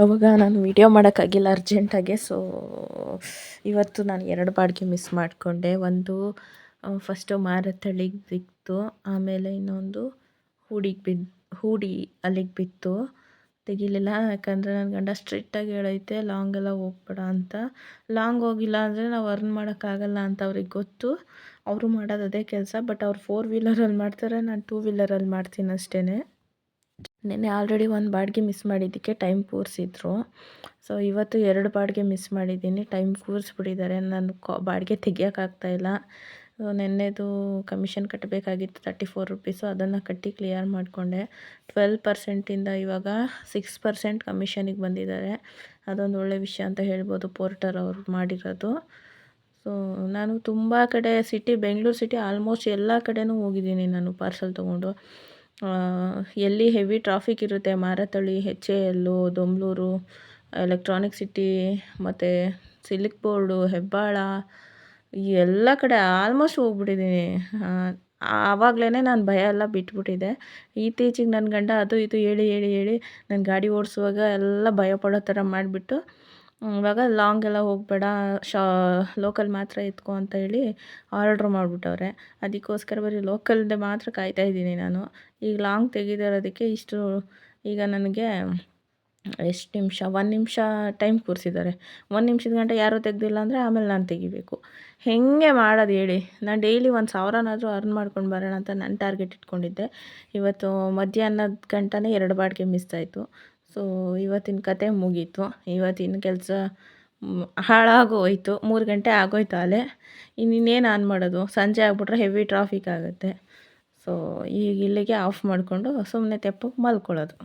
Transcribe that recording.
ಅವಾಗ ನಾನು ವೀಡಿಯೋ ಮಾಡೋಕ್ಕಾಗಿಲ್ಲ ಅರ್ಜೆಂಟಾಗೆ. ಸೊ ಇವತ್ತು ನಾನು 2 ಬಾಡಿಗೆ ಮಿಸ್ ಮಾಡಿಕೊಂಡೆ. ಒಂದು ಫಸ್ಟು ಮಾರತ್ತಳ್ಳಿಗೆ ಬಿತ್ತು, ಆಮೇಲೆ ಇನ್ನೊಂದು ಹೂಡಿ ಅಲ್ಲಿಗೆ ಬಿತ್ತು. ತೆಗಿಲಿಲ್ಲ, ಯಾಕಂದರೆ ನನ್ನ ಗಂಡ ಸ್ಟ್ರಿಕ್ಟಾಗಿ ಹೇಳೈತೆ ಲಾಂಗೆಲ್ಲ ಹೋಗ್ಬೇಡ ಅಂತ. ಲಾಂಗ್ ಹೋಗಿಲ್ಲ ಅಂದರೆ ನಾವು ಅರ್ನ್ ಮಾಡೋಕ್ಕಾಗಲ್ಲ ಅಂತ ಅವ್ರಿಗೆ ಗೊತ್ತು. ಅವರು ಮಾಡೋದು ಅದೇ ಕೆಲಸ. ಬಟ್ ಅವ್ರು 4 ವೀಲರಲ್ಲಿ ಮಾಡ್ತಾರೆ, ನಾನು 2 ವೀಲರಲ್ಲಿ ಮಾಡ್ತೀನಿ ಅಷ್ಟೇ. ನೆನ್ನೆ ಆಲ್ರೆಡಿ ಒಂದು ಬಾಡಿಗೆ ಮಿಸ್ ಮಾಡಿದ್ದಕ್ಕೆ ಟೈಮ್ ಕೂರಿಸಿದ್ರು. ಸೊ ಇವತ್ತು 2 ಬಾಡಿಗೆ ಮಿಸ್ ಮಾಡಿದ್ದೀನಿ, ಟೈಮ್ ಕೂರಿಸ್ಬಿಟ್ಟಿದ್ದಾರೆ. ನಾನು ಬಾಡಿಗೆ ತೆಗಿಯೋಕ್ಕಾಗ್ತಾಯಿಲ್ಲ. ನೆನ್ನೆದು ಕಮಿಷನ್ ಕಟ್ಟಬೇಕಾಗಿತ್ತು 34 ರುಪೀಸು, ಅದನ್ನು ಕಟ್ಟಿ ಕ್ಲಿಯರ್ ಮಾಡಿಕೊಂಡೆ. 12%ಇಂದ ಇವಾಗ 6% ಕಮಿಷನಿಗೆ ಬಂದಿದ್ದಾರೆ. ಅದೊಂದು ಒಳ್ಳೆ ವಿಷಯ ಅಂತ ಹೇಳ್ಬೋದು, ಪೋರ್ಟರ್ ಅವರು ಮಾಡಿರೋದು. ಸೊ ನಾನು ತುಂಬ ಕಡೆ ಬೆಂಗಳೂರು ಸಿಟಿ ಆಲ್ಮೋಸ್ಟ್ ಎಲ್ಲ ಕಡೆನೂ ಹೋಗಿದ್ದೀನಿ ನಾನು ಪಾರ್ಸಲ್ ತೊಗೊಂಡು. ಎಲ್ಲಿ ಹೆವಿ ಟ್ರಾಫಿಕ್ ಇರುತ್ತೆ, ಮಾರತಳ್ಳಿ, HAL, ದೊಂಬಲೂರು, ಎಲೆಕ್ಟ್ರಾನಿಕ್ ಸಿಟಿ, ಮತ್ತು ಸಿಲ್ಕ್ ಬೋರ್ಡು, ಹೆಬ್ಬಾಳ, ಈ ಎಲ್ಲ ಕಡೆ ಆಲ್ಮೋಸ್ಟ್ ಹೋಗ್ಬಿಟ್ಟಿದ್ದೀನಿ. ಆವಾಗಲೇ ನಾನು ಭಯ ಎಲ್ಲ ಬಿಟ್ಬಿಟ್ಟಿದ್ದೆ. ಇತ್ತೀಚೆಗೆ ನನ್ನ ಗಂಡ ಅದು ಇದು ಹೇಳಿ ಹೇಳಿ ಹೇಳಿ ನಾನು ಗಾಡಿ ಓಡಿಸುವಾಗ ಎಲ್ಲ ಭಯಪಡೋ ಥರ ಮಾಡಿಬಿಟ್ಟು, ಇವಾಗ ಲಾಂಗೆಲ್ಲ ಹೋಗಬೇಡ, ಲೋಕಲ್ ಮಾತ್ರ ಎತ್ಕೊ ಅಂತ ಹೇಳಿ ಆರ್ಡ್ರ್ ಮಾಡಿಬಿಟ್ಟವ್ರೆ. ಅದಕ್ಕೋಸ್ಕರ ಬರೀ ಲೋಕಲ್ದೆ ಮಾತ್ರ ಕಾಯ್ತಾ ಇದ್ದೀನಿ ನಾನು. ಈಗ ಲಾಂಗ್ ತೆಗಿದಿರೋದಕ್ಕೆ ಇಷ್ಟು, ಈಗ ನನಗೆ ಎಷ್ಟು ನಿಮಿಷ, 1 ನಿಮಿಷ ಟೈಮ್ ಕೂರಿಸಿದ್ದಾರೆ. 1 ನಿಮಿಷದ ಗಂಟ ಯಾರೂ ತೆಗ್ದಿಲ್ಲ ಅಂದರೆ ಆಮೇಲೆ ನಾನು ತೆಗಿಬೇಕು. ಹೇಗೆ ಮಾಡೋದು ಹೇಳಿ? ನಾನು ಡೈಲಿ 1,000ನಾದರೂ ಅರ್ನ್ ಮಾಡ್ಕೊಂಡು ಬರೋಣ ಅಂತ ನಾನು ಟಾರ್ಗೆಟ್ ಇಟ್ಕೊಂಡಿದ್ದೆ. ಇವತ್ತು ಮಧ್ಯಾಹ್ನದ ಗಂಟನೇ 2 ಬಾಡಿಗೆ ಮಿಸ್ ಆಯಿತು. ಸೊ ಇವತ್ತಿನ ಕತೆ ಮುಗೀತು. ಇವತ್ತಿನ ಕೆಲಸ ಹಾಳಾಗೋಯ್ತು. 3 ಗಂಟೆ ಆಗೋಯ್ತು ಆಲೆ. ಇನ್ನೇನು ಆನ್ ಮಾಡೋದು? ಸಂಜೆ ಆಗ್ಬಿಟ್ರೆ ಹೆವಿ ಟ್ರಾಫಿಕ್ ಆಗುತ್ತೆ. ಸೊ ಈಗ ಇಲ್ಲಿಗೆ ಆಫ್ ಮಾಡಿಕೊಂಡು ಸುಮ್ಮನೆ ತೆಪ್ಪಗೆ ಮಲ್ಕೊಳ್ಳೋದು.